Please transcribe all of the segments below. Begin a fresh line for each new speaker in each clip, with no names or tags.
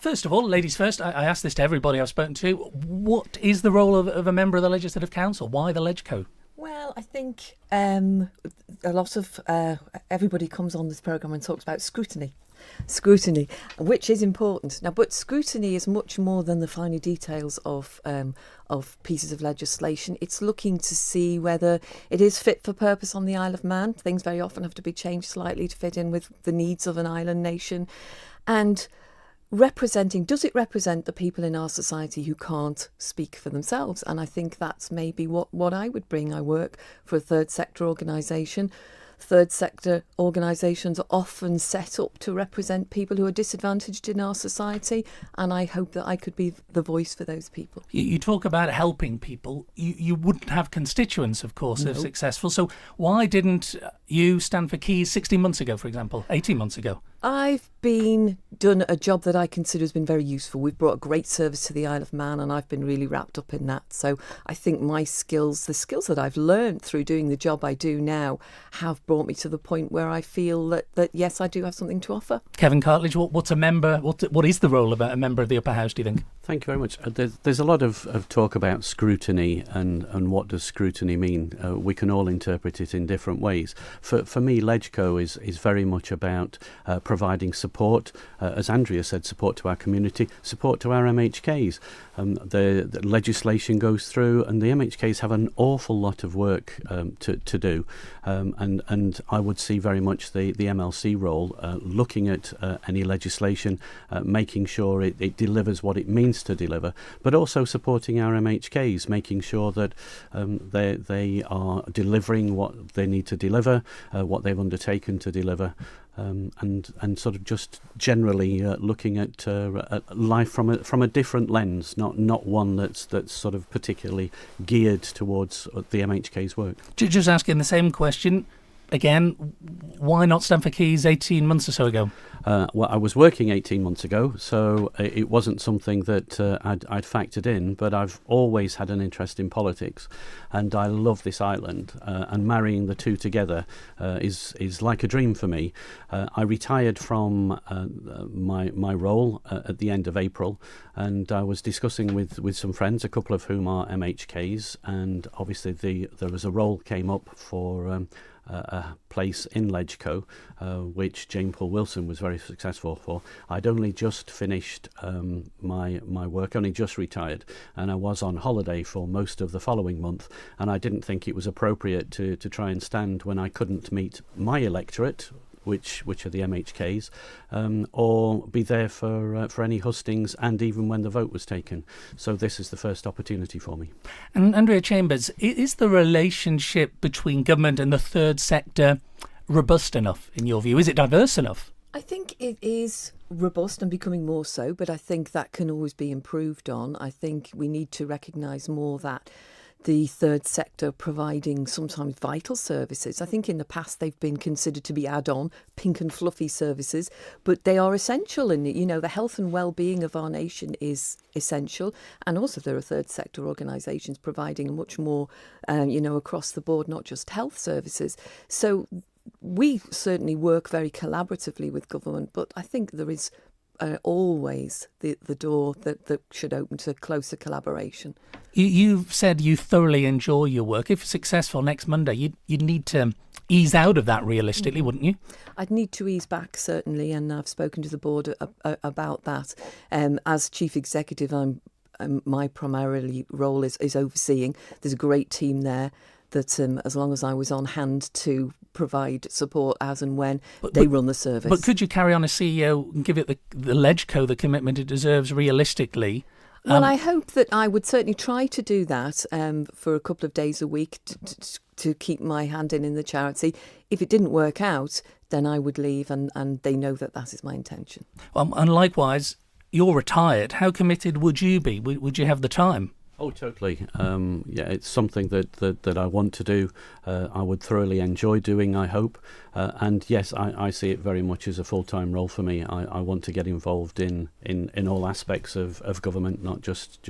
First of all, ladies first, I ask this to everybody I've spoken to. What is the role of a member of the Legislative Council? Why the LegCo?
Well, I think a lot of everybody comes on this programme and talks about scrutiny, which is important now. But scrutiny is much more than the finer details of pieces of legislation. It's looking to see whether it is fit for purpose on the Isle of Man. Things very often have to be changed slightly to fit in with the needs of an island nation, and does it represent the people in our society who can't speak for themselves? And I think that's maybe what I would bring. I work for a third sector organisation. Third sector organisations are often set up to represent people who are disadvantaged in our society, and I hope that I could be the voice for those people.
You talk about helping people. You wouldn't have constituents, of course, if successful. So why didn't you stand for Keys 16 months ago, for example, 18 months ago?
I've done a job that I consider has been very useful. We've brought a great service to the Isle of Man, and I've been really wrapped up in that. So I think my skills, the skills that I've learned through doing the job I do now, have brought me to the point where I feel that yes, I do have something to offer.
Kevin Cartledge, what's a member? What is the role of a member of the Upper House, do you think?
Thank you very much. There's a lot of talk about scrutiny and what does scrutiny mean. We can all interpret it in different ways. For me, LegCo is very much about providing support, as Andrea said, support to our community, support to our MHKs. The legislation goes through, and the MHKs have an awful lot of work to do. And I would see very much the MLC role looking at any legislation, making sure it delivers what it means to deliver, but also supporting our MHKs, making sure that they are delivering what they need to deliver, what they've undertaken to deliver. And sort of just generally looking at life from a different lens, not one that's sort of particularly geared towards the MHK's work.
Just asking the same question again, why not stand for Keys 18 months or so ago?
Well, I was working 18 months ago, so it wasn't something that I'd factored in, but I've always had an interest in politics, and I love this island, and marrying the two together is like a dream for me. I retired from my role at the end of April, and I was discussing with some friends, a couple of whom are MHKs, and obviously there was a role came up for a place in LegCo, which Jane Paul Wilson was very successful for. I'd only just finished my work, only just retired, and I was on holiday for most of the following month, and I didn't think it was appropriate to try and stand when I couldn't meet my electorate, which are the MHKs, or be there for any hustings and even when the vote was taken. So this is the first opportunity for me.
And Andrea Chambers, is the relationship between government and the third sector robust enough in your view? Is it diverse enough?
I think it is robust and becoming more so, but I think that can always be improved on. I think we need to recognise more that the third sector providing sometimes vital services. I think in the past they've been considered to be add-on, pink and fluffy services, but they are essential. And, the health and well-being of our nation is essential. And also there are third sector organisations providing much more, across the board, not just health services. So we certainly work very collaboratively with government, but I think there is always the door that should open to closer collaboration.
You've said you thoroughly enjoy your work. If successful next Monday, you'd need to ease out of that realistically, wouldn't you?
I'd need to ease back, certainly, and I've spoken to the board about that. As chief executive, my primarily role is overseeing. There's a great team there that as long as I was on hand to provide support as and when they run the service. But
could you carry on as CEO and give it the LegCo the commitment it deserves realistically?
Well, I hope that I would certainly try to do that for a couple of days a week to keep my hand in the charity. If it didn't work out, then I would leave, and they know that is my intention.
And likewise, you're retired. How committed would you be? Would you have the time?
Oh, totally. It's something that I want to do. I would thoroughly enjoy doing, I hope. And yes, I see it very much as a full-time role for me. I want to get involved in all aspects of government, not just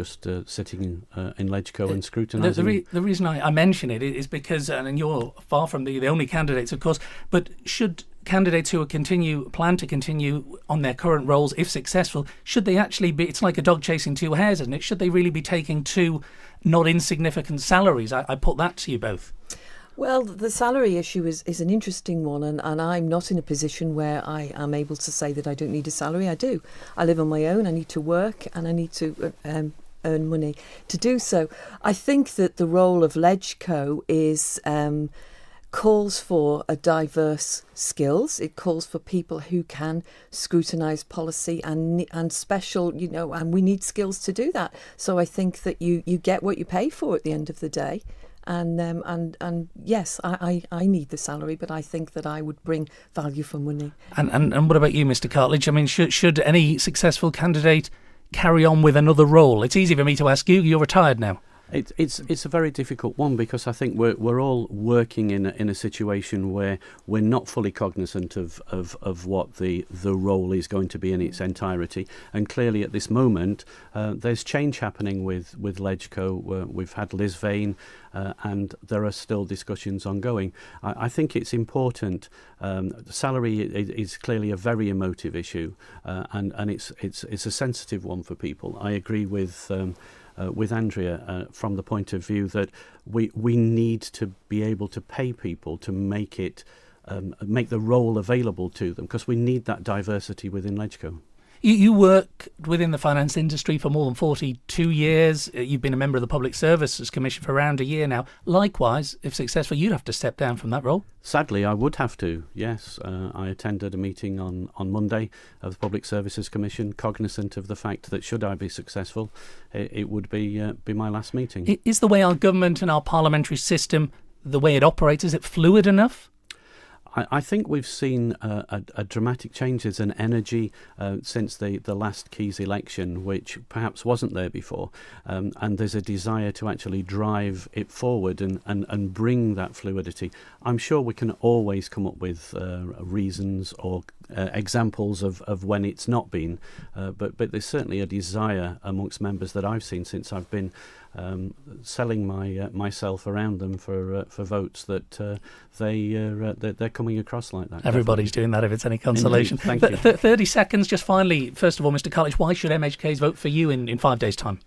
sitting in LegCo and scrutinising.
The reason I mention it is because, and you're far from the only candidates, of course, but should candidates who plan to continue on their current roles, if successful, should they actually be, it's like a dog chasing two hares, isn't it? Should they really be taking two not insignificant salaries? I put that to you both.
Well, the salary issue is an interesting one, and I'm not in a position where I am able to say that I don't need a salary. I do. I live on my own. I need to work, and I need to earn money to do so. I think that the role of LegCo is calls for a diverse skills. It calls for people who can scrutinise policy and special, and we need skills to do that. So I think that you get what you pay for at the end of the day. And yes, I need the salary, but I think that I would bring value for money.
And what about you, Mr. Cartledge? I mean, should any successful candidate carry on with another role? It's easy for me to ask you. You're retired now.
It's a very difficult one, because I think we're all working in a situation where we're not fully cognizant of what the role is going to be in its entirety. And clearly at this moment there's change happening with LegCo. We've had Liz Vane and there are still discussions ongoing. I think it's important. Salary is clearly a very emotive issue, and it's a sensitive one for people. I agree with Andrea from the point of view that we need to be able to pay people to make the role available to them, because we need that diversity within LegCo.
You work within the finance industry for more than 42 years. You've been a member of the Public Services Commission for around a year now. Likewise, if successful, you'd have to step down from that role.
Sadly, I would have to, yes. I attended a meeting on Monday of the Public Services Commission, cognizant of the fact that should I be successful, it would be my last meeting.
Is the way our government and our parliamentary system, the way it operates, is it fluid enough?
I think we've seen a dramatic changes in energy since the last Keys election, which perhaps wasn't there before. And there's a desire to actually drive it forward and bring that fluidity. I'm sure we can always come up with reasons or examples of when it's not been. But there's certainly a desire amongst members that I've seen since I've been selling myself around them for votes that they're coming across like that.
Everybody's doing that, if it's any consolation.
Indeed, thank you.
30 seconds, just finally. First of all, Mr. Cartledge, why should MHKs vote for you in 5 days' time?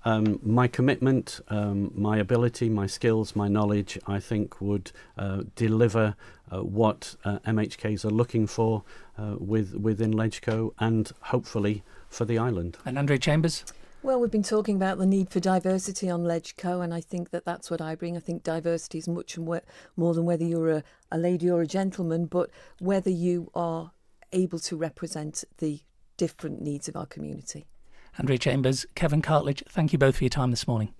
My commitment, my ability, my skills, my knowledge, I think would deliver what MHKs are looking for within LegCo, and hopefully for the island.
And Andrea Chambers?
Well, we've been talking about the need for diversity on LegCo, and I think that that's what I bring. I think diversity is much more than whether you're a lady or a gentleman, but whether you are able to represent the different needs of our community.
Andrea Chambers, Kevin Cartledge, thank you both for your time this morning.